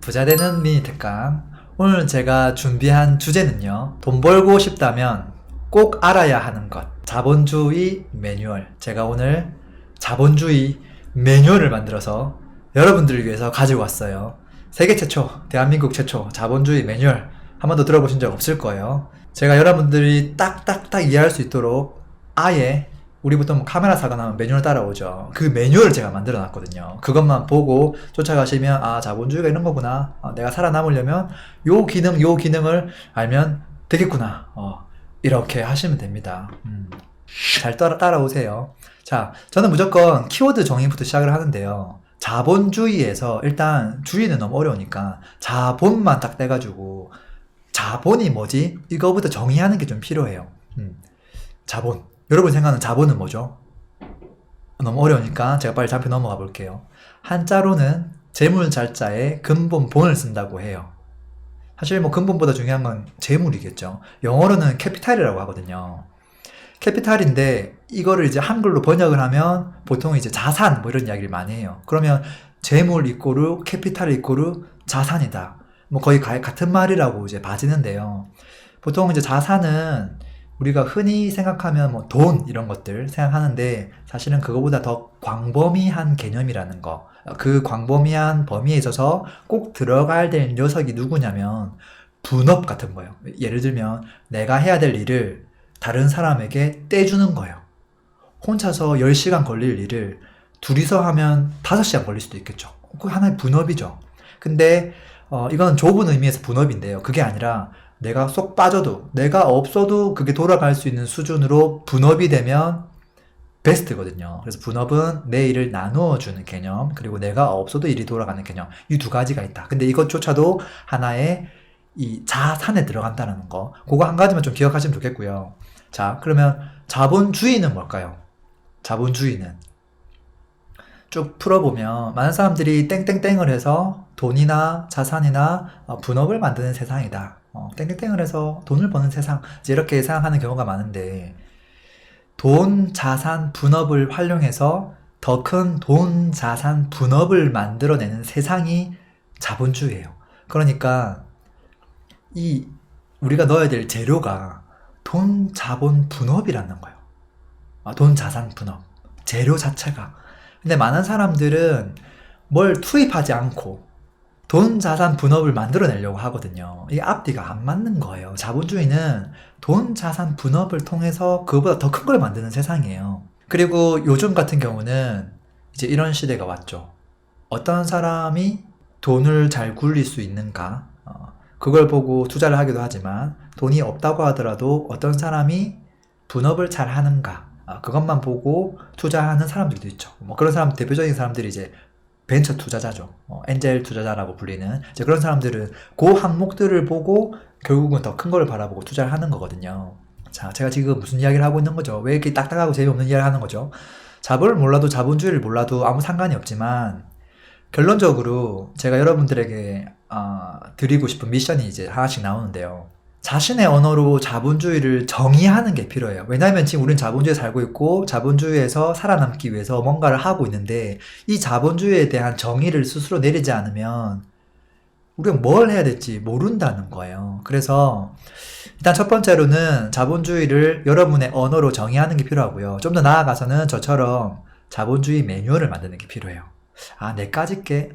부자되는 미니 특강. 오늘 제가 준비한 주제는요, 돈 벌고 싶다면 꼭 알아야 하는 것, 자본주의 매뉴얼. 제가 오늘 자본주의 매뉴얼을 만들어서 여러분들을 위해서 가지고 왔어요. 세계 최초, 대한민국 최초 자본주의 매뉴얼. 한 번도 들어보신 적 없을 거예요. 제가 여러분들이 딱딱딱 이해할 수 있도록 아예, 우리 보통 뭐 카메라 사고 나면 매뉴얼 따라오죠. 그 매뉴얼을 제가 만들어 놨거든요. 그것만 보고 쫓아가시면, 아, 자본주의가 이런 거구나. 내가 살아남으려면 요 기능을 알면 되겠구나. 이렇게 하시면 됩니다. 잘 따라오세요. 자, 저는 무조건 키워드 정의부터 시작을 하는데요. 자본주의에서 일단 주의는 너무 어려우니까 자본만 딱 떼가지고, 자본이 뭐지? 이거부터 정의하는 게 좀 필요해요. 자본. 여러분 생각하는 자본은 뭐죠? 너무 어려우니까 제가 빨리 잡혀 넘어가 볼게요. 한자로는 재물잘자에 근본 본을 쓴다고 해요. 사실 뭐 근본보다 중요한 건 재물이겠죠. 영어로는 캐피탈이라고 하거든요. 캐피탈인데 이거를 이제 한글로 번역을 하면 보통 이제 자산 뭐 이런 이야기를 많이 해요. 그러면 재물 이꼬르 캐피탈 이꼬르 자산이다. 뭐 거의 같은 말이라고 이제 봐지는데요. 보통 이제 자산은 우리가 흔히 생각하면 뭐 돈 이런 것들 생각하는데, 사실은 그거보다 더 광범위한 개념이라는 거. 그 광범위한 범위에 있어서 꼭 들어가야 될 녀석이 누구냐면 분업 같은 거예요. 예를 들면 내가 해야 될 일을 다른 사람에게 떼주는 거예요. 혼자서 10시간 걸릴 일을 둘이서 하면 5시간 걸릴 수도 있겠죠. 그 하나의 분업이죠. 근데 이건 좁은 의미에서 분업인데요. 그게 아니라 내가 쏙 빠져도, 내가 없어도 그게 돌아갈 수 있는 수준으로 분업이 되면 베스트거든요. 그래서 분업은 내 일을 나누어 주는 개념, 그리고 내가 없어도 일이 돌아가는 개념, 이 두 가지가 있다. 근데 이것조차도 하나의 이 자산에 들어간다는 거, 그거 한 가지만 좀 기억하시면 좋겠고요. 자, 그러면 자본주의는 뭘까요? 자본주의는 쭉 풀어보면 많은 사람들이 땡땡땡을 해서 돈이나 자산이나 분업을 만드는 세상이다. 땡땡땡을 해서 돈을 버는 세상, 이제 이렇게 생각하는 경우가 많은데, 돈, 자산, 분업을 활용해서 더 큰 돈, 자산, 분업을 만들어내는 세상이 자본주의예요. 그러니까 이 우리가 넣어야 될 재료가 돈, 자본, 분업이라는 거예요. 돈, 자산, 분업. 재료 자체가. 근데 많은 사람들은 뭘 투입하지 않고 돈, 자산, 분업을 만들어내려고 하거든요. 이게 앞뒤가 안 맞는 거예요. 자본주의는 돈, 자산, 분업을 통해서 그거보다 더 큰 걸 만드는 세상이에요. 그리고 요즘 같은 경우는 이제 이런 시대가 왔죠. 어떤 사람이 돈을 잘 굴릴 수 있는가? 그걸 보고 투자를 하기도 하지만, 돈이 없다고 하더라도 어떤 사람이 분업을 잘 하는가? 그것만 보고 투자하는 사람들도 있죠. 뭐 그런 사람, 대표적인 사람들이 이제 벤처 투자자죠. 엔젤 투자자라고 불리는 이제 그런 사람들은 그 항목들을 보고 결국은 더 큰 걸 바라보고 투자를 하는 거거든요. 자, 제가 지금 무슨 이야기를 하고 있는 거죠? 왜 이렇게 딱딱하고 재미없는 이야기를 하는 거죠? 자본을 몰라도 자본주의를 몰라도 아무 상관이 없지만, 결론적으로 제가 여러분들에게 드리고 싶은 미션이 이제 하나씩 나오는데요. 자신의 언어로 자본주의를 정의하는 게 필요해요. 왜냐하면 지금 우리는 자본주의에 살고 있고 자본주의에서 살아남기 위해서 뭔가를 하고 있는데, 이 자본주의에 대한 정의를 스스로 내리지 않으면 우리가 뭘 해야 될지 모른다는 거예요. 그래서 일단 첫 번째로는 자본주의를 여러분의 언어로 정의하는 게 필요하고요. 좀 더 나아가서는 저처럼 자본주의 매뉴얼을 만드는 게 필요해요. 내까짓 게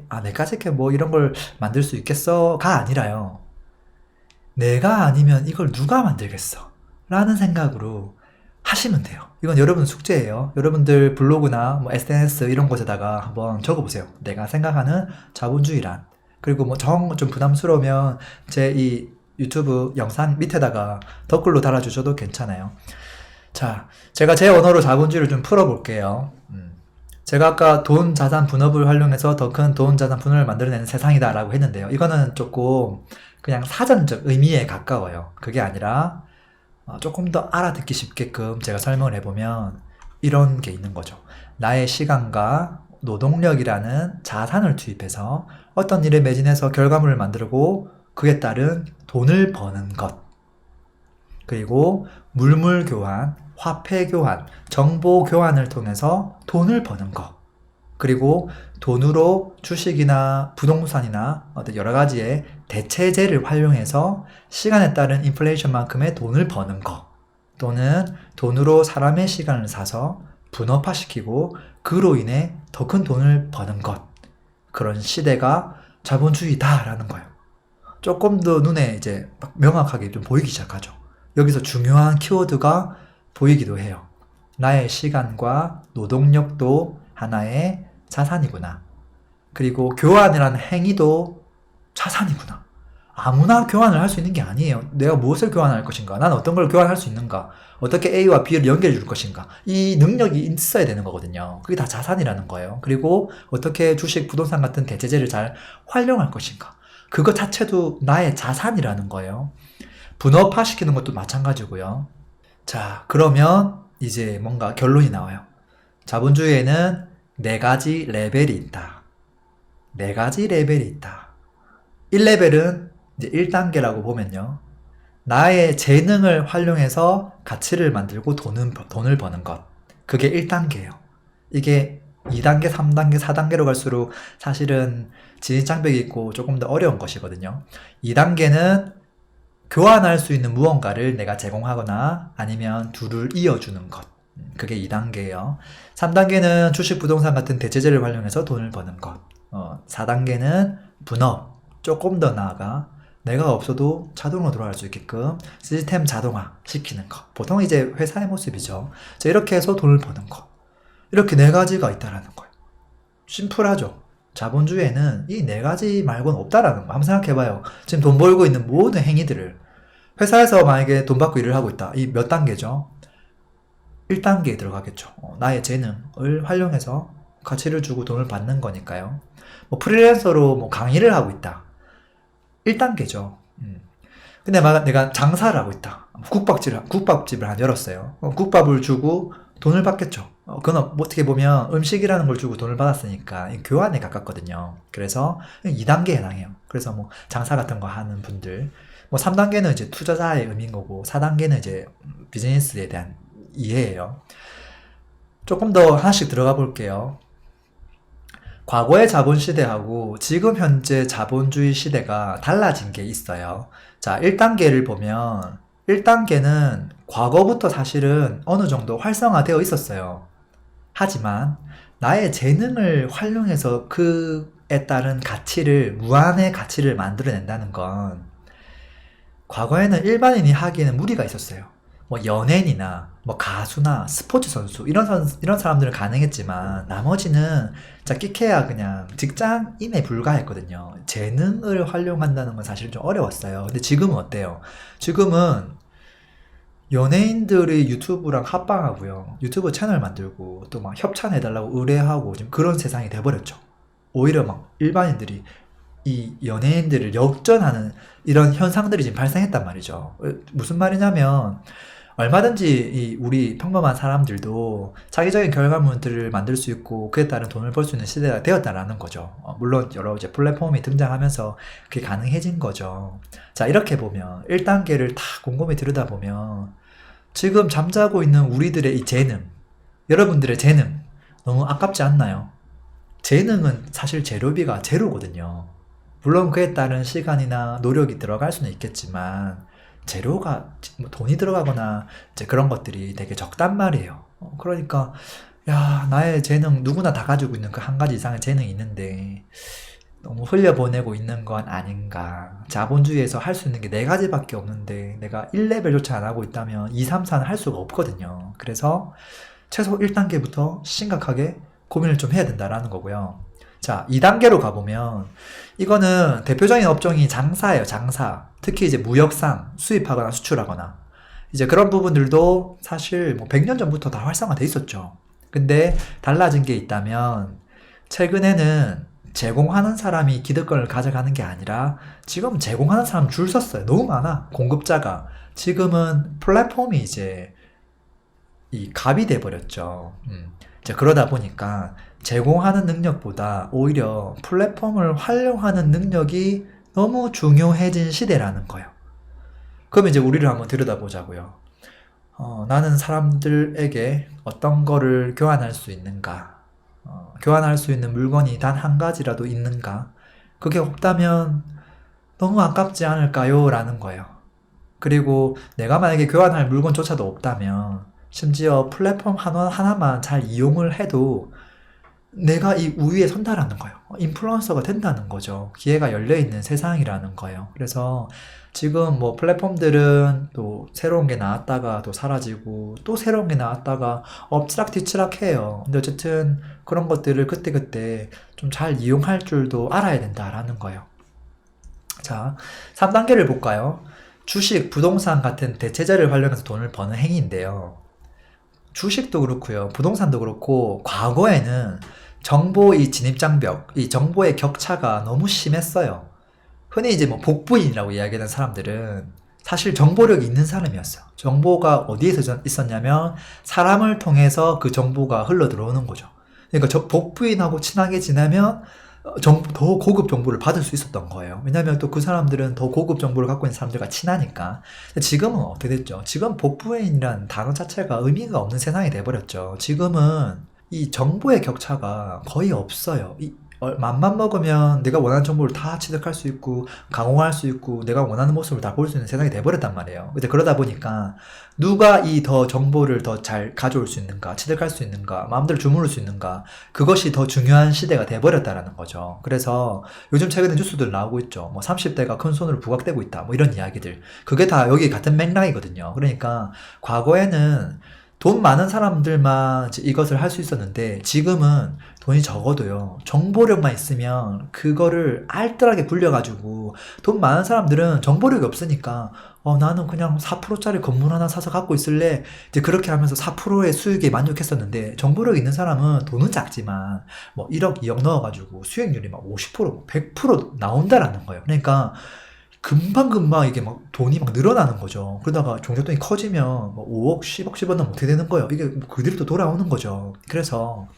뭐 이런 걸 만들 수 있겠어가 아니라요. 내가 아니면 이걸 누가 만들겠어? 라는 생각으로 하시면 돼요. 이건 여러분 숙제예요. 여러분들 블로그나 뭐 SNS 이런 곳에다가 한번 적어보세요. 내가 생각하는 자본주의란. 그리고 뭐 좀 부담스러우면 제 이 유튜브 영상 밑에다가 댓글로 달아주셔도 괜찮아요. 자, 제가 제 언어로 자본주의를 좀 풀어볼게요. 제가 아까 돈, 자산, 분업을 활용해서 더 큰 돈, 자산, 분업을 만들어내는 세상이다 라고 했는데요. 이거는 조금 그냥 사전적 의미에 가까워요. 그게 아니라 조금 더 알아듣기 쉽게끔 제가 설명을 해보면 이런 게 있는 거죠. 나의 시간과 노동력이라는 자산을 투입해서 어떤 일에 매진해서 결과물을 만들고 그에 따른 돈을 버는 것. 그리고 물물 교환, 화폐 교환, 정보 교환을 통해서 돈을 버는 것. 그리고 돈으로 주식이나 부동산이나 어떤 여러 가지의 대체재를 활용해서 시간에 따른 인플레이션만큼의 돈을 버는 거, 또는 돈으로 사람의 시간을 사서 분업화시키고 그로 인해 더 큰 돈을 버는 것, 그런 시대가 자본주의다라는 거예요. 조금 더 눈에 이제 명확하게 좀 보이기 시작하죠. 여기서 중요한 키워드가 보이기도 해요. 나의 시간과 노동력도 하나의 자산이구나. 그리고 교환이라는 행위도 자산이구나. 아무나 교환을 할 수 있는 게 아니에요. 내가 무엇을 교환할 것인가? 난 어떤 걸 교환할 수 있는가? 어떻게 A와 B를 연결해 줄 것인가? 이 능력이 있어야 되는 거거든요. 그게 다 자산이라는 거예요. 그리고 어떻게 주식, 부동산 같은 대체재를 잘 활용할 것인가? 그것 자체도 나의 자산이라는 거예요. 분업화시키는 것도 마찬가지고요. 자, 그러면 이제 뭔가 결론이 나와요. 자본주의에는 네 가지 레벨이 있다. 네 가지 레벨이 있다. 1레벨은 이제 1단계라고 보면요. 나의 재능을 활용해서 가치를 만들고 돈을 버는 것. 그게 1단계예요. 이게 2단계, 3단계, 4단계로 갈수록 사실은 진입장벽이 있고 조금 더 어려운 것이거든요. 2단계는 교환할 수 있는 무언가를 내가 제공하거나 아니면 둘을 이어주는 것. 그게 2단계예요. 3단계는 주식, 부동산 같은 대체재를 활용해서 돈을 버는 것. 4단계는 분업. 조금 더 나아가 내가 없어도 자동으로 돌아갈 수 있게끔 시스템 자동화 시키는 것. 보통 이제 회사의 모습이죠. 자, 이렇게 해서 돈을 버는 것. 이렇게 네 가지가 있다라는 거예요. 심플하죠. 자본주의에는 이 네 가지 말고는 없다라는 거. 한번 생각해봐요. 지금 돈 벌고 있는 모든 행위들을 회사에서 만약에 돈 받고 일을 하고 있다. 이 몇 단계죠? 1단계에 들어가겠죠. 나의 재능을 활용해서 가치를 주고 돈을 받는 거니까요. 뭐 프리랜서로 뭐 강의를 하고 있다. 1단계죠. 근데 막 내가 장사를 하고 있다. 국밥집을 하나 열었어요. 국밥을 주고 돈을 받겠죠. 그건 어떻게 보면 음식이라는 걸 주고 돈을 받았으니까 교환에 가깝거든요. 그래서 2단계에 해당해요. 그래서 뭐 장사 같은 거 하는 분들, 뭐 3단계는 이제 투자자의 의미인 거고, 4단계는 이제 비즈니스에 대한 이해예요. 조금 더 하나씩 들어가 볼게요. 과거의 자본시대하고 지금 현재 자본주의 시대가 달라진 게 있어요. 자, 1단계를 보면 1단계는 과거부터 사실은 어느 정도 활성화되어 있었어요. 하지만 나의 재능을 활용해서 그에 따른 가치를, 무한의 가치를 만들어낸다는 건 과거에는 일반인이 하기에는 무리가 있었어요. 뭐 연예인이나 뭐 가수나 스포츠 선수 이런 사람들은 가능했지만 나머지는 진짜 끼케야 그냥 직장인에 불과했거든요. 재능을 활용한다는 건 사실 좀 어려웠어요. 근데 지금은 어때요? 지금은 연예인들이 유튜브랑 합방하고요. 유튜브 채널 만들고 또 막 협찬해달라고 의뢰하고 지금 그런 세상이 돼버렸죠. 오히려 막 일반인들이 이 연예인들을 역전하는 이런 현상들이 지금 발생했단 말이죠. 무슨 말이냐면 얼마든지 우리 평범한 사람들도 자기적인 결과물들을 만들 수 있고 그에 따른 돈을 벌 수 있는 시대가 되었다라는 거죠. 물론 여러 이제 플랫폼이 등장하면서 그게 가능해진 거죠. 자, 이렇게 보면 1단계를 다 곰곰이 들여다보면 지금 잠자고 있는 우리들의 이 재능, 여러분들의 재능 너무 아깝지 않나요? 재능은 사실 재료비가 제로거든요. 물론 그에 따른 시간이나 노력이 들어갈 수는 있겠지만 재료가 뭐 돈이 들어가거나 이제 그런 것들이 되게 적단 말이에요. 그러니까 야, 나의 재능 누구나 다 가지고 있는 그 한 가지 이상의 재능이 있는데 너무 흘려보내고 있는 건 아닌가. 자본주의에서 할 수 있는 게 네 가지밖에 없는데 내가 1레벨조차 안 하고 있다면 2, 3, 4는 할 수가 없거든요. 그래서 최소 1단계부터 심각하게 고민을 좀 해야 된다라는 거고요. 자, 2단계로 가보면 이거는 대표적인 업종이 장사예요. 장사. 특히 이제 무역상 수입하거나 수출하거나 이제 그런 부분들도 사실 뭐 100년 전부터 다 활성화돼 있었죠. 근데 달라진 게 있다면 최근에는 제공하는 사람이 기득권을 가져가는 게 아니라 지금 제공하는 사람 줄 섰어요. 너무 많아. 공급자가. 지금은 플랫폼이 이제 이 갑이 돼버렸죠. 이제 그러다 보니까 제공하는 능력보다 오히려 플랫폼을 활용하는 능력이 너무 중요해진 시대라는 거예요. 그럼 이제 우리를 한번 들여다보자고요. 나는 사람들에게 어떤 거를 교환할 수 있는가? 교환할 수 있는 물건이 단 한 가지라도 있는가? 그게 없다면 너무 아깝지 않을까요? 라는 거예요. 그리고 내가 만약에 교환할 물건조차도 없다면 심지어 플랫폼 하나만 잘 이용을 해도 내가 이 우위에 선다라는 거예요. 인플루언서가 된다는 거죠. 기회가 열려있는 세상이라는 거예요. 그래서 지금 뭐 플랫폼들은 또 새로운 게 나왔다가 또 사라지고 또 새로운 게 나왔다가 엎치락뒤치락 해요. 근데 어쨌든 그런 것들을 그때그때 좀 잘 이용할 줄도 알아야 된다라는 거예요. 자, 3단계를 볼까요? 주식, 부동산 같은 대체재를 활용해서 돈을 버는 행위인데요. 주식도 그렇고요. 부동산도 그렇고 과거에는 정보 이 진입장벽, 이 정보의 격차가 너무 심했어요. 흔히 이제 뭐 복부인이라고 이야기하는 사람들은 사실 정보력이 있는 사람이었어요. 정보가 어디에서 있었냐면 사람을 통해서 그 정보가 흘러 들어오는 거죠. 그러니까 복부인하고 친하게 지내면 더 고급 정보를 받을 수 있었던 거예요. 왜냐하면 또 그 사람들은 더 고급 정보를 갖고 있는 사람들과 친하니까. 지금은 어떻게 됐죠? 지금 복부인이라는 단어 자체가 의미가 없는 세상이 돼버렸죠. 지금은 이 정보의 격차가 거의 없어요. 맘만 먹으면 내가 원하는 정보를 다 취득할 수 있고 강화할 수 있고 내가 원하는 모습을 다 볼 수 있는 세상이 돼버렸단 말이에요. 근데 그러다 보니까 누가 이 더 정보를 더 잘 가져올 수 있는가, 취득할 수 있는가, 마음대로 주무를 수 있는가, 그것이 더 중요한 시대가 돼버렸다라는 거죠. 그래서 요즘 최근에 뉴스들 나오고 있죠. 뭐 30대가 큰 손으로 부각되고 있다, 뭐 이런 이야기들. 그게 다 여기 같은 맥락이거든요. 그러니까 과거에는 돈 많은 사람들만 이것을 할 수 있었는데 지금은 돈이 적어도요 정보력만 있으면 그거를 알뜰하게 굴려가지고 돈 많은 사람들은 정보력이 없으니까 나는 그냥 4%짜리 건물 하나 사서 갖고 있을래, 이제 그렇게 하면서 4%의 수익에 만족했었는데 정보력 있는 사람은 돈은 작지만 뭐 1억 2억 넣어가지고 수익률이 막 50% 100% 나온다라는 거예요. 그러니까 금방금방 이게 막 돈이 막 늘어나는 거죠. 그러다가 종잣돈이 커지면 뭐 5억, 10억, 10억 넣으면 어떻게 되는 거예요? 이게 그대로 또 돌아오는 거죠. 그래서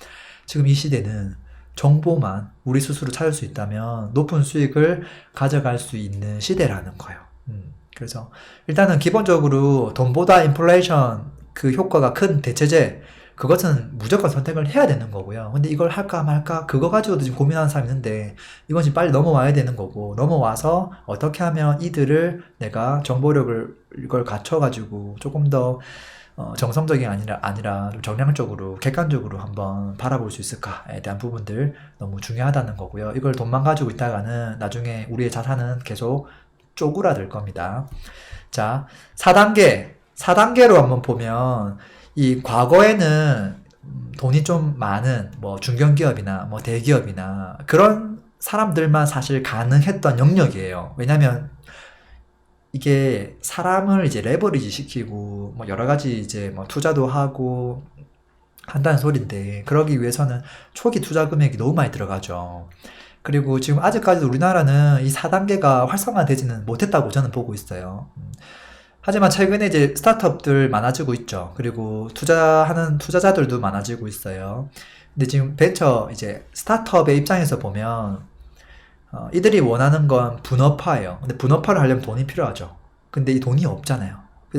지금 이 시대는 정보만 우리 스스로 찾을 수 있다면 높은 수익을 가져갈 수 있는 시대라는 거예요. 그래서 일단은 기본적으로 돈보다 인플레이션 그 효과가 큰 대체제, 그것은 무조건 선택을 해야 되는 거고요. 근데 이걸 할까 말까 그거 가지고도 지금 고민하는 사람이 있는데 이건 지금 빨리 넘어와야 되는 거고, 넘어와서 어떻게 하면 이들을 내가 정보력을 이걸 갖춰가지고 조금 더 정성적이 아니라 좀 정량적으로 객관적으로 한번 바라볼 수 있을까에 대한 부분들 너무 중요하다는 거고요. 이걸 돈만 가지고 있다가는 나중에 우리의 자산은 계속 쪼그라들 겁니다. 자, 4단계로 한번 보면 이 과거에는 돈이 좀 많은 뭐 중견기업이나 뭐 대기업이나 그런 사람들만 사실 가능했던 영역이에요. 왜냐면 이게 사람을 이제 레버리지 시키고 뭐 여러 가지 이제 뭐 투자도 하고 한다는 소린데, 그러기 위해서는 초기 투자 금액이 너무 많이 들어가죠. 그리고 지금 아직까지도 우리나라는 이 4단계가 활성화되지는 못했다고 저는 보고 있어요. 하지만 최근에 이제 스타트업들 많아지고 있죠. 그리고 투자하는 투자자들도 많아지고 있어요. 근데 지금 벤처 이제 스타트업의 입장에서 보면 이들이 원하는 건 분업화예요. 근데 분업화를 하려면 돈이 필요하죠. 근데 이 돈이 없잖아요.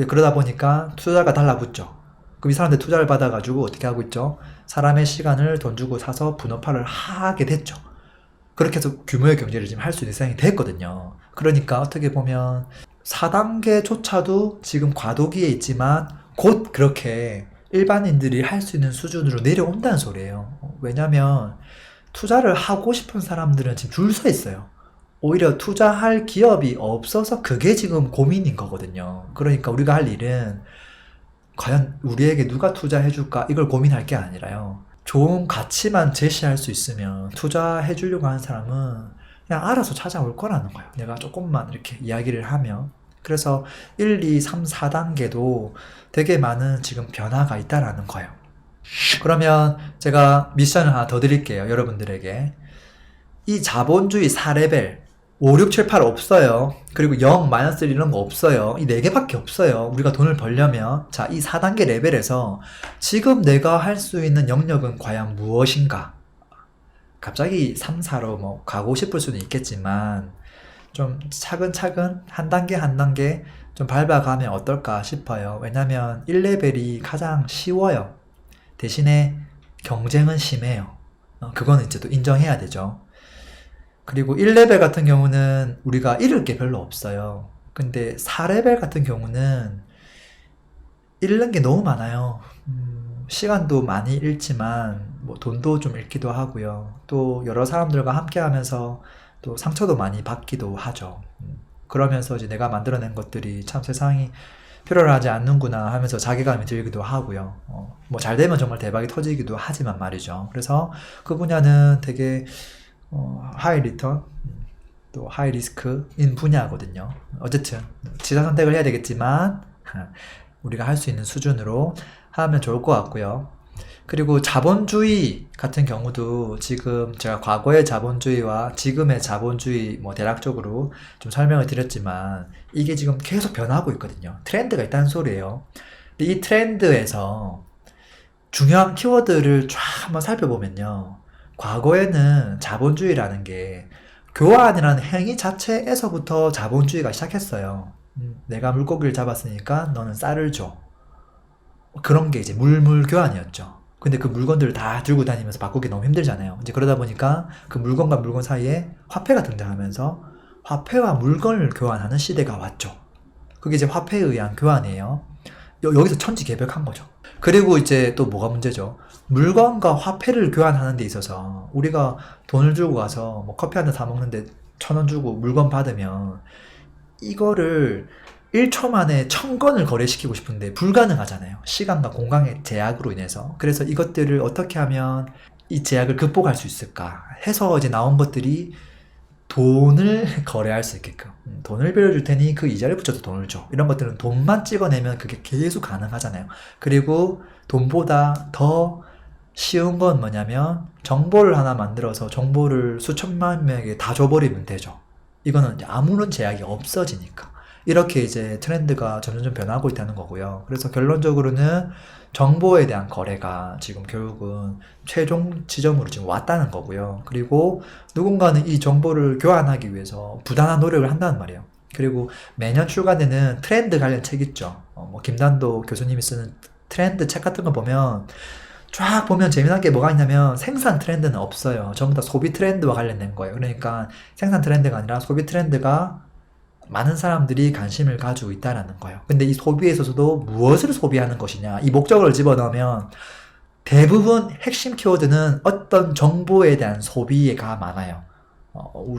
그러다 보니까 투자가 달라붙죠. 그럼 이 사람들 투자를 받아가지고 어떻게 하고 있죠? 사람의 시간을 돈 주고 사서 분업화를 하게 됐죠. 그렇게 해서 규모의 경제를 지금 할 수 있는 세상이 됐거든요. 그러니까 어떻게 보면 4단계조차도 지금 과도기에 있지만 곧 그렇게 일반인들이 할 수 있는 수준으로 내려온다는 소리예요. 왜냐면 투자를 하고 싶은 사람들은 지금 줄 서 있어요. 오히려 투자할 기업이 없어서 그게 지금 고민인 거거든요. 그러니까 우리가 할 일은 과연 우리에게 누가 투자해줄까 이걸 고민할 게 아니라요, 좋은 가치만 제시할 수 있으면 투자해 주려고 하는 사람은 그냥 알아서 찾아올 거라는 거예요. 내가 조금만 이렇게 이야기를 하면. 그래서 1, 2, 3, 4단계도 되게 많은 지금 변화가 있다라는 거예요. 그러면 제가 미션을 하나 더 드릴게요, 여러분들에게. 이 자본주의 4레벨 5, 6, 7, 8 없어요. 그리고 0, 마이너스 1 이런 거 없어요. 이 4개밖에 없어요. 우리가 돈을 벌려면. 자, 이 4단계 레벨에서 지금 내가 할 수 있는 영역은 과연 무엇인가? 갑자기 3, 4로 뭐 가고 싶을 수는 있겠지만 좀 차근차근 한 단계 한 단계 좀 밟아가면 어떨까 싶어요. 왜냐면 1레벨이 가장 쉬워요. 대신에 경쟁은 심해요. 그거는 이제 또 인정해야 되죠. 그리고 1레벨 같은 경우는 우리가 잃을 게 별로 없어요. 근데 4레벨 같은 경우는 잃는 게 너무 많아요. 시간도 많이 잃지만 뭐 돈도 좀 잃기도 하고요. 또 여러 사람들과 함께 하면서 또 상처도 많이 받기도 하죠. 그러면서 이제 내가 만들어낸 것들이 참 세상이 필요로 하지 않는구나 하면서 자괴감이 들기도 하고요. 뭐 잘 되면 정말 대박이 터지기도 하지만 말이죠. 그래서 그 분야는 되게 하이 리턴 또 하이 리스크인 분야거든요. 어쨌든 지사 선택을 해야 되겠지만 우리가 할 수 있는 수준으로 하면 좋을 것 같고요. 그리고 자본주의 같은 경우도 지금 제가 과거의 자본주의와 지금의 자본주의 뭐 대략적으로 좀 설명을 드렸지만 이게 지금 계속 변하고 있거든요. 트렌드가 있다는 소리예요. 근데 이 트렌드에서 중요한 키워드를 쫙 한번 살펴보면요. 과거에는 자본주의라는 게 교환이라는 행위 자체에서부터 자본주의가 시작했어요. 내가 물고기를 잡았으니까 너는 쌀을 줘. 그런 게 이제 물물 교환이었죠. 근데 그 물건들을 다 들고 다니면서 바꾸기 너무 힘들잖아요. 이제 그러다 보니까 그 물건과 물건 사이에 화폐가 등장하면서 화폐와 물건을 교환하는 시대가 왔죠. 그게 이제 화폐에 의한 교환이에요. 여기서 천지개벽한 거죠. 그리고 이제 또 뭐가 문제죠? 물건과 화폐를 교환하는 데 있어서 우리가 돈을 주고 가서 뭐 커피 한 잔 사 먹는데 1,000원 주고 물건 받으면 이거를 1초 만에 1,000건을 거래시키고 싶은데 불가능하잖아요. 시간과 공간의 제약으로 인해서. 그래서 이것들을 어떻게 하면 이 제약을 극복할 수 있을까 해서 이제 나온 것들이 돈을 거래할 수 있게끔. 돈을 빌려줄 테니 그 이자를 붙여서 돈을 줘. 이런 것들은 돈만 찍어내면 그게 계속 가능하잖아요. 그리고 돈보다 더 쉬운 건 뭐냐면 정보를 하나 만들어서 정보를 수천만 명에게 다 줘버리면 되죠. 이거는 이제 아무런 제약이 없어지니까. 이렇게 이제 트렌드가 점점 변하고 있다는 거고요. 그래서 결론적으로는 정보에 대한 거래가 지금 결국은 최종 지점으로 지금 왔다는 거고요. 그리고 누군가는 이 정보를 교환하기 위해서 부단한 노력을 한다는 말이에요. 그리고 매년 출간되는 트렌드 관련 책 있죠. 뭐 김단도 교수님이 쓰는 트렌드 책 같은 거 보면 쫙 보면 재미난 게 뭐가 있냐면 생산 트렌드는 없어요. 전부 다 소비 트렌드와 관련된 거예요. 그러니까 생산 트렌드가 아니라 소비 트렌드가 많은 사람들이 관심을 가지고 있다라는 거예요. 근데 이 소비에 있어서도 무엇을 소비하는 것이냐, 이 목적어를 집어넣으면 대부분 핵심 키워드는 어떤 정보에 대한 소비가 많아요.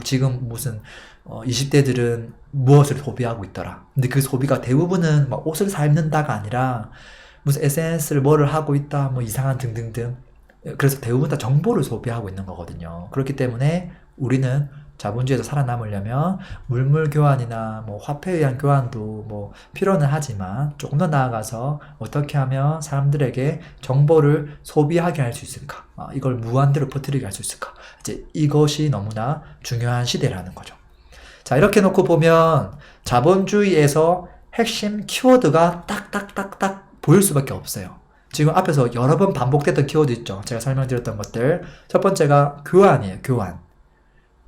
지금 무슨 20대들은 무엇을 소비하고 있더라. 근데 그 소비가 대부분은 막 옷을 사 입는다가 아니라 무슨 SNS를 뭐를 하고 있다, 뭐 이상한 등등등. 그래서 대부분 다 정보를 소비하고 있는 거거든요. 그렇기 때문에 우리는 자본주의에서 살아남으려면 물물 교환이나 뭐 화폐에 의한 교환도 뭐 필요는 하지만 조금 더 나아가서 어떻게 하면 사람들에게 정보를 소비하게 할 수 있을까? 이걸 무한대로 퍼뜨리게 할 수 있을까? 이제 이것이 너무나 중요한 시대라는 거죠. 자, 이렇게 놓고 보면 자본주의에서 핵심 키워드가 딱딱딱딱 보일 수밖에 없어요. 지금 앞에서 여러 번 반복됐던 키워드 있죠. 제가 설명드렸던 것들. 첫 번째가 교환이에요. 교환.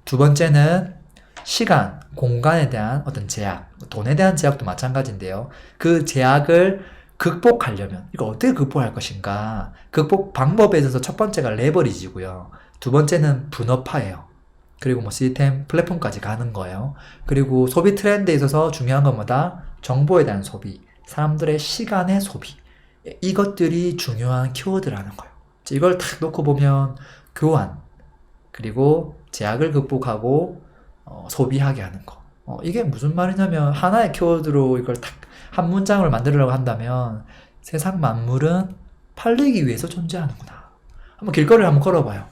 두 번째는 시간, 공간에 대한 어떤 제약, 돈에 대한 제약도 마찬가지인데요. 그 제약을 극복하려면 이걸 어떻게 극복할 것인가? 극복 방법에 있어서 첫 번째가 레버리지고요. 두 번째는 분업화예요. 그리고 뭐 시스템, 플랫폼까지 가는 거예요. 그리고 소비 트렌드에 있어서 중요한 건 뭐다? 정보에 대한 소비, 사람들의 시간의 소비. 이것들이 중요한 키워드라는 거예요. 이걸 딱 놓고 보면 교환, 그리고 제약을 극복하고 소비하게 하는 거. 이게 무슨 말이냐면 하나의 키워드로 이걸 딱 한 문장을 만들려고 한다면 세상 만물은 팔리기 위해서 존재하는구나. 한번 길거리를 한번 걸어봐요.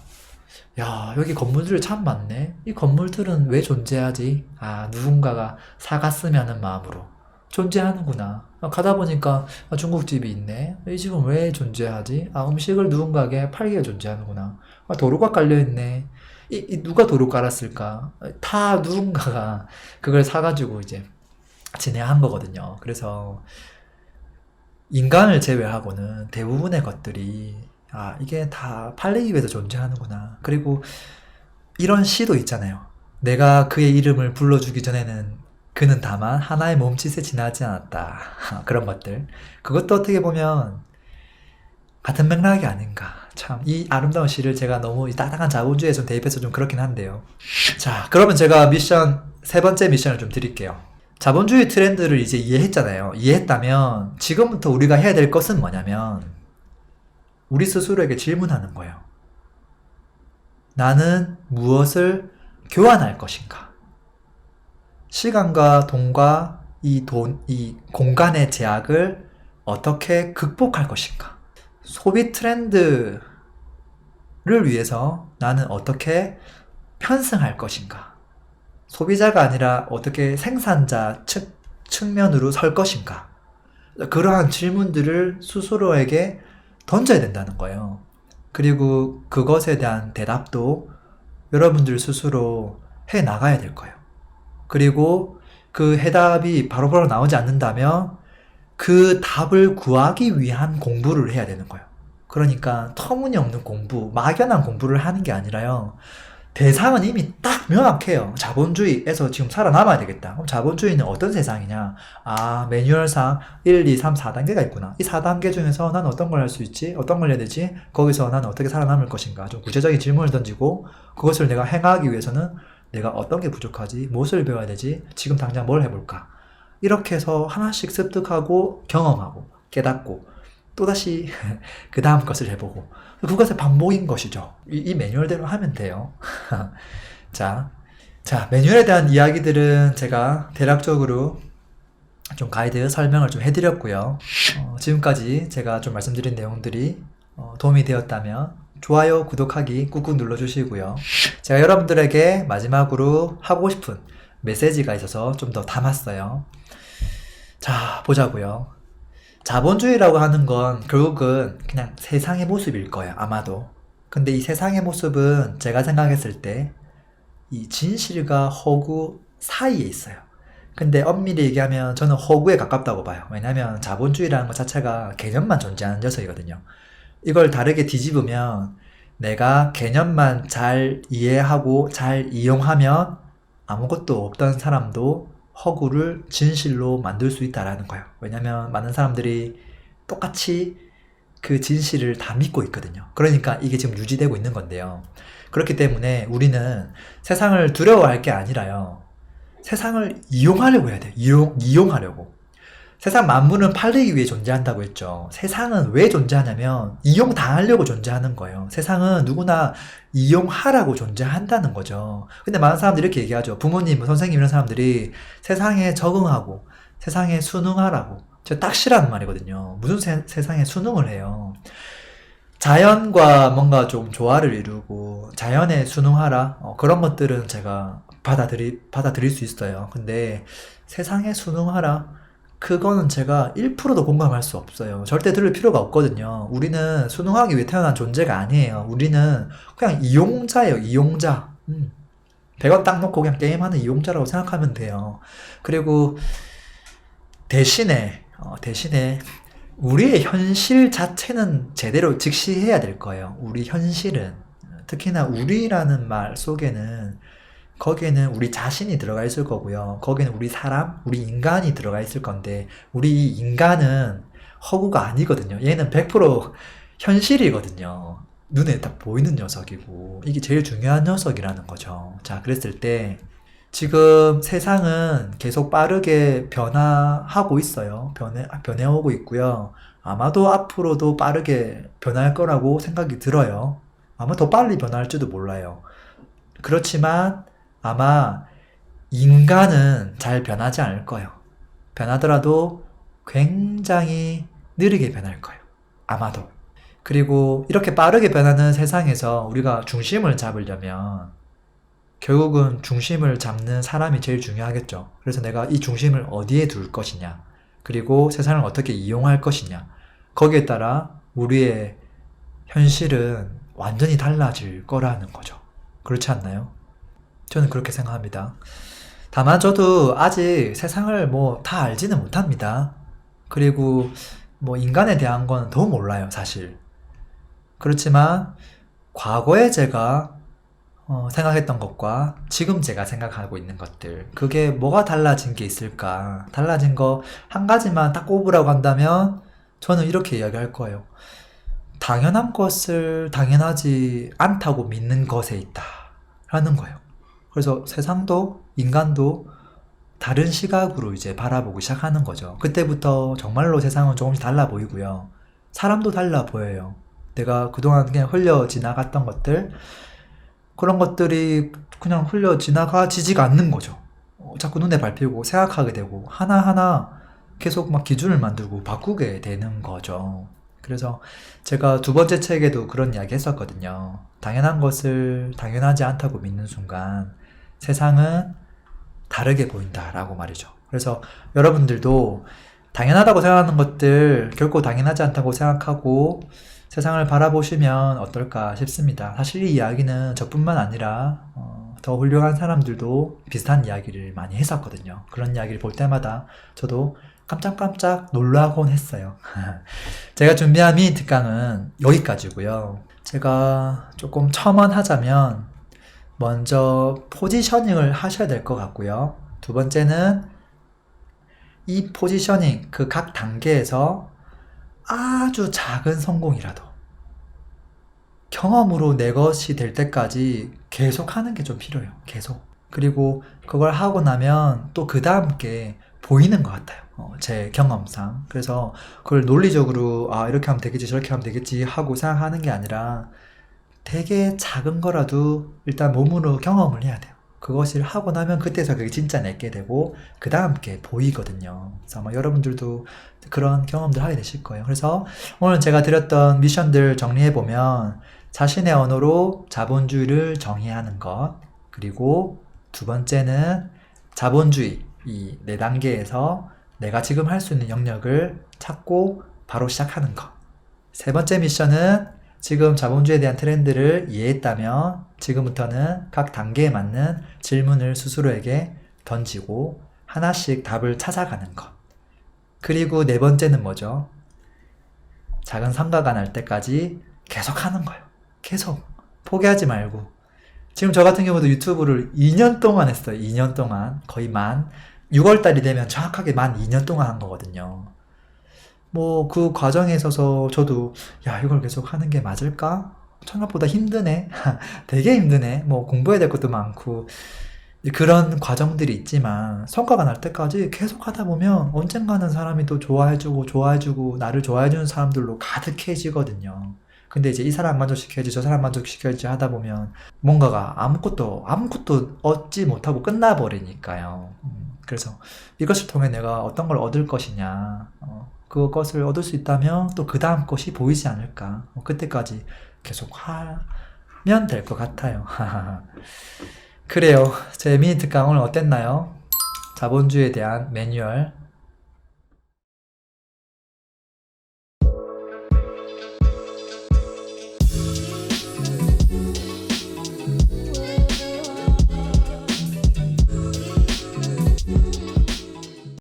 야, 여기 건물들이 참 많네. 이 건물들은 왜 존재하지? 아, 누군가가 사갔으면 하는 마음으로 존재하는구나. 가다 보니까 중국집이 있네. 이 집은 왜 존재하지? 아, 음식을 누군가에게 팔기에 존재하는구나. 아, 도로가 깔려있네. 누가 도로 깔았을까? 다 누군가가 그걸 사가지고 이제 진행한 거거든요. 그래서 인간을 제외하고는 대부분의 것들이 이게 다 팔리기 위해서 존재하는구나. 그리고 이런 시도 있잖아요. 내가 그의 이름을 불러주기 전에는 그는 다만 하나의 몸짓에 지나지 않았다. 그런 것들. 그것도 어떻게 보면 같은 맥락이 아닌가. 참, 이 아름다운 시를 제가 너무 이 딱딱한 자본주의에 좀 대입해서 좀 그렇긴 한데요. 자, 그러면 제가 세 번째 미션을 좀 드릴게요. 자본주의 트렌드를 이제 이해했잖아요. 이해했다면 지금부터 우리가 해야 될 것은 뭐냐면 우리 스스로에게 질문하는 거예요. 나는 무엇을 교환할 것인가? 시간과 돈과 이 공간의 제약을 어떻게 극복할 것인가? 소비 트렌드를 위해서 나는 어떻게 편승할 것인가? 소비자가 아니라 어떻게 생산자 측면으로 설 것인가? 그러한 질문들을 스스로에게 던져야 된다는 거예요. 그리고 그것에 대한 대답도 여러분들 스스로 해 나가야 될 거예요. 그리고 그 해답이 바로바로 나오지 않는다면 그 답을 구하기 위한 공부를 해야 되는 거예요. 그러니까 터무니없는 공부, 막연한 공부를 하는 게 아니라요. 대상은 이미 딱 명확해요. 자본주의에서 지금 살아남아야 되겠다. 그럼 자본주의는 어떤 세상이냐? 아, 매뉴얼상 1, 2, 3, 4단계가 있구나. 이 4단계 중에서 난 어떤 걸 할 수 있지? 어떤 걸 해야 되지? 거기서 난 어떻게 살아남을 것인가? 좀 구체적인 질문을 던지고 그것을 내가 행하기 위해서는 내가 어떤 게 부족하지? 무엇을 배워야 되지? 지금 당장 뭘 해볼까? 이렇게 해서 하나씩 습득하고 경험하고 깨닫고 또다시 그 다음 것을 해보고 그것의 반복인 것이죠. 이 매뉴얼대로 하면 돼요. 자, 매뉴얼에 대한 이야기들은 제가 대략적으로 좀 가이드 설명을 좀 해드렸고요. 지금까지 제가 좀 말씀드린 내용들이 도움이 되었다면 좋아요, 구독하기 꾹꾹 눌러주시고요. 제가 여러분들에게 마지막으로 하고 싶은 메시지가 있어서 좀 더 담았어요. 자, 보자고요. 자본주의라고 하는 건 결국은 그냥 세상의 모습일 거예요, 아마도. 근데 이 세상의 모습은 제가 생각했을 때 이 진실과 허구 사이에 있어요. 근데 엄밀히 얘기하면 저는 허구에 가깝다고 봐요. 왜냐면 자본주의라는 것 자체가 개념만 존재하는 녀석이거든요. 이걸 다르게 뒤집으면 내가 개념만 잘 이해하고 잘 이용하면 아무것도 없던 사람도 허구를 진실로 만들 수 있다라는 거예요. 왜냐면 많은 사람들이 똑같이 그 진실을 다 믿고 있거든요. 그러니까 이게 지금 유지되고 있는 건데요. 그렇기 때문에 우리는 세상을 두려워할 게 아니라요. 세상을 이용하려고 해야 돼요. 이용하려고. 세상 만물은 팔리기 위해 존재한다고 했죠. 세상은 왜 존재하냐면 이용당하려고 존재하는 거예요. 세상은 누구나 이용하라고 존재한다는 거죠. 근데 많은 사람들이 이렇게 얘기하죠. 부모님, 선생님 이런 사람들이 세상에 적응하고 세상에 순응하라고. 제가 딱 싫어하는 말이거든요. 무슨 세상에 순응을 해요. 자연과 뭔가 좀 조화를 이루고 자연에 순응하라. 그런 것들은 제가 받아들일 수 있어요. 근데 세상에 순응하라. 그거는 제가 1%도 공감할 수 없어요. 절대 들을 필요가 없거든요. 우리는 순응하기 위해 태어난 존재가 아니에요. 우리는 그냥 이용자예요, 이용자. 100원 딱 놓고 그냥 게임하는 이용자라고 생각하면 돼요. 그리고 대신에 우리의 현실 자체는 제대로 직시해야 될 거예요. 우리 현실은. 특히나 우리라는 말 속에는 거기에는 우리 자신이 들어가 있을 거고요. 거기에는 우리 사람, 우리 인간이 들어가 있을 건데 우리 인간은 허구가 아니거든요. 얘는 100% 현실이거든요. 눈에 딱 보이는 녀석이고 이게 제일 중요한 녀석이라는 거죠. 자, 그랬을 때 지금 세상은 계속 빠르게 변화하고 있어요. 변해오고 있고요. 아마도 앞으로도 빠르게 변할 거라고 생각이 들어요. 아마 더 빨리 변할지도 몰라요. 그렇지만 아마 인간은 잘 변하지 않을 거예요. 변하더라도 굉장히 느리게 변할 거예요. 아마도. 그리고 이렇게 빠르게 변하는 세상에서 우리가 중심을 잡으려면 결국은 중심을 잡는 사람이 제일 중요하겠죠. 그래서 내가 이 중심을 어디에 둘 것이냐, 그리고 세상을 어떻게 이용할 것이냐, 거기에 따라 우리의 현실은 완전히 달라질 거라는 거죠. 그렇지 않나요? 저는 그렇게 생각합니다. 다만 저도 아직 세상을 뭐 다 알지는 못합니다. 그리고 뭐 인간에 대한 건 더 몰라요, 사실. 그렇지만 과거에 제가 생각했던 것과 지금 제가 생각하고 있는 것들, 그게 뭐가 달라진 게 있을까? 달라진 거 한 가지만 딱 꼽으라고 한다면 저는 이렇게 이야기할 거예요. 당연한 것을 당연하지 않다고 믿는 것에 있다. 라는 거예요. 그래서 세상도 인간도 다른 시각으로 이제 바라보기 시작하는 거죠. 그때부터 정말로 세상은 조금씩 달라 보이고요. 사람도 달라 보여요. 내가 그동안 그냥 흘려 지나갔던 것들, 그런 것들이 그냥 흘려 지나가지지가 않는 거죠. 자꾸 눈에 밟히고 생각하게 되고 하나하나 계속 막 기준을 만들고 바꾸게 되는 거죠. 그래서 제가 두 번째 책에도 그런 이야기 했었거든요. 당연한 것을 당연하지 않다고 믿는 순간 세상은 다르게 보인다라고 말이죠. 그래서 여러분들도 당연하다고 생각하는 것들 결코 당연하지 않다고 생각하고 세상을 바라보시면 어떨까 싶습니다. 사실 이 이야기는 저뿐만 아니라 더 훌륭한 사람들도 비슷한 이야기를 많이 했었거든요. 그런 이야기를 볼 때마다 저도 깜짝깜짝 놀라곤 했어요. 제가 준비한 미니 특강은 여기까지고요. 제가 조금 첨언하자면 먼저 포지셔닝을 하셔야 될 것 같고요. 두 번째는 이 포지셔닝, 그 각 단계에서 아주 작은 성공이라도 경험으로 내 것이 될 때까지 계속 하는 게 좀 필요해요. 계속. 그리고 그걸 하고 나면 또 그 다음 게 보이는 것 같아요. 제 경험상. 그래서 그걸 논리적으로 이렇게 하면 되겠지 저렇게 하면 되겠지 하고 생각하는 게 아니라 되게 작은 거라도 일단 몸으로 경험을 해야 돼요. 그것을 하고 나면 그때서 그게 진짜 내게 되고 그 다음 게 보이거든요. 그래서 아마 여러분들도 그런 경험들 하게 되실 거예요. 그래서 오늘 제가 드렸던 미션들 정리해보면 자신의 언어로 자본주의를 정의하는 것, 그리고 두 번째는 자본주의 이 네 단계에서 내가 지금 할 수 있는 영역을 찾고 바로 시작하는 것. 세 번째 미션은 지금 자본주의에 대한 트렌드를 이해했다면 지금부터는 각 단계에 맞는 질문을 스스로에게 던지고 하나씩 답을 찾아가는 것. 그리고 네 번째는 뭐죠? 작은 성과가 날 때까지 계속 하는 거예요. 계속. 포기하지 말고. 지금 저 같은 경우도 유튜브를 2년 동안 했어요. 2년 동안. 거의 6월달이 되면 정확하게 2년 동안 한 거거든요. 뭐 그 과정에 있어서 저도 이걸 계속 하는 게 맞을까? 생각보다 힘드네. 되게 힘드네. 뭐 공부해야 될 것도 많고 그런 과정들이 있지만 성과가 날 때까지 계속 하다 보면 언젠가는 사람이 또 좋아해주고 나를 좋아해주는 사람들로 가득해지거든요. 근데 이제 이 사람 만족시켜야지 저 사람 만족시켜야지 하다 보면 뭔가가 아무것도 얻지 못하고 끝나버리니까요. 그래서 이것을 통해 내가 어떤 걸 얻을 것이냐, 그것을 얻을 수 있다면 또 그 다음 것이 보이지 않을까. 그때까지 계속 하면 될 것 같아요. 그래요. 제 미니 특강 오늘 어땠나요? 자본주의에 대한 매뉴얼